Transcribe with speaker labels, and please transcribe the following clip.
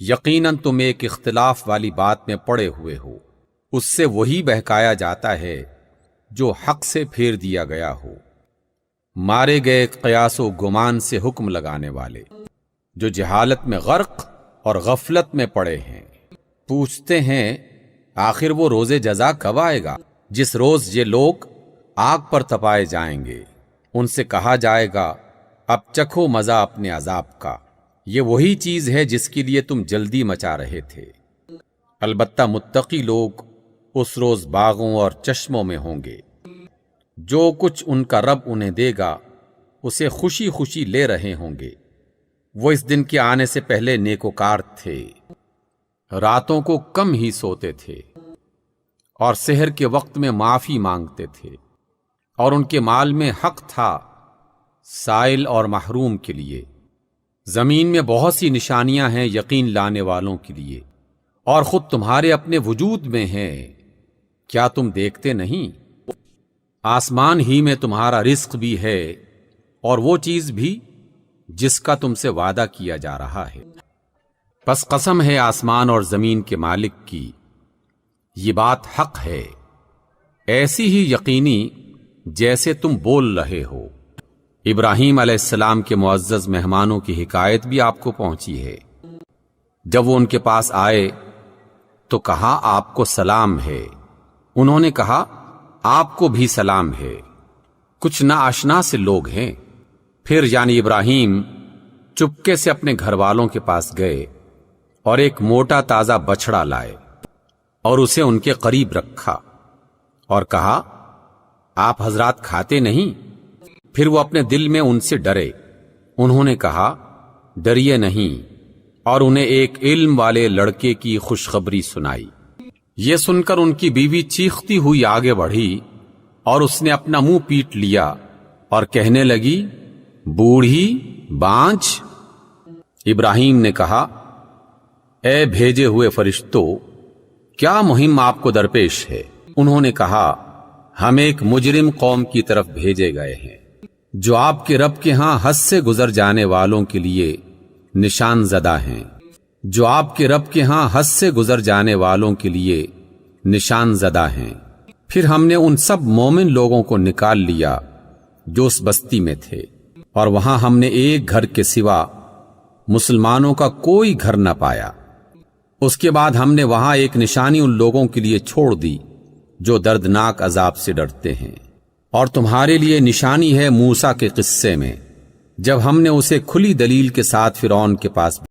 Speaker 1: یقیناً تم ایک اختلاف والی بات میں پڑے ہوئے ہو، اس سے وہی بہکایا جاتا ہے جو حق سے پھیر دیا گیا ہو۔ مارے گئے قیاس و گمان سے حکم لگانے والے جو جہالت میں غرق اور غفلت میں پڑے ہیں، پوچھتے ہیں آخر وہ روز جزا کب آئے گا جس روز یہ لوگ آگ پر تپائے جائیں گے۔ ان سے کہا جائے گا اب چکھو مزہ اپنے عذاب کا، یہ وہی چیز ہے جس کے لیے تم جلدی مچا رہے تھے۔ البتہ متقی لوگ اس روز باغوں اور چشموں میں ہوں گے، جو کچھ ان کا رب انہیں دے گا اسے خوشی خوشی لے رہے ہوں گے۔ وہ اس دن کے آنے سے پہلے نیکوکار تھے، راتوں کو کم ہی سوتے تھے اور سحر کے وقت میں معافی مانگتے تھے، اور ان کے مال میں حق تھا سائل اور محروم کے لیے۔ زمین میں بہت سی نشانیاں ہیں یقین لانے والوں کے لیے، اور خود تمہارے اپنے وجود میں ہیں، کیا تم دیکھتے نہیں؟ آسمان ہی میں تمہارا رزق بھی ہے اور وہ چیز بھی جس کا تم سے وعدہ کیا جا رہا ہے۔ پس قسم ہے آسمان اور زمین کے مالک کی، یہ بات حق ہے، ایسی ہی یقینی جیسے تم بول رہے ہو۔ ابراہیم علیہ السلام کے معزز مہمانوں کی حکایت بھی آپ کو پہنچی ہے۔ جب وہ ان کے پاس آئے تو کہا آپ کو سلام ہے، انہوں نے کہا آپ کو بھی سلام ہے، کچھ ناآشنا سے لوگ ہیں۔ پھر یعنی ابراہیم چپکے سے اپنے گھر والوں کے پاس گئے اور ایک موٹا تازہ بچڑا لائے اور اسے ان کے قریب رکھا اور کہا آپ حضرات کھاتے نہیں؟ پھر وہ اپنے دل میں ان سے ڈرے، انہوں نے کہا ڈریے نہیں، اور انہیں ایک علم والے لڑکے کی خوشخبری سنائی۔ یہ سن کر ان کی بیوی چیختی ہوئی آگے بڑھی اور اس نے اپنا منہ پیٹ لیا اور کہنے لگی بوڑھی بانجھ۔ ابراہیم نے کہا اے بھیجے ہوئے فرشتوں، کیا مہم آپ کو درپیش ہے؟ انہوں نے کہا ہم ایک مجرم قوم کی طرف بھیجے گئے ہیں جو آپ کے رب کے ہاں حد سے گزر جانے والوں کے لیے نشان زدہ ہیں، جو آپ کے رب کے ہاں حد سے گزر جانے والوں کے لیے نشان زدہ ہیں۔ پھر ہم نے ان سب مومن لوگوں کو نکال لیا جو اس بستی میں تھے، اور وہاں ہم نے ایک گھر کے سوا مسلمانوں کا کوئی گھر نہ پایا۔ اس کے بعد ہم نے وہاں ایک نشانی ان لوگوں کے لیے چھوڑ دی جو دردناک عذاب سے ڈرتے ہیں۔ اور تمہارے لیے نشانی ہے موسیٰ کے قصے میں، جب ہم نے اسے کھلی دلیل کے ساتھ فرعون کے پاس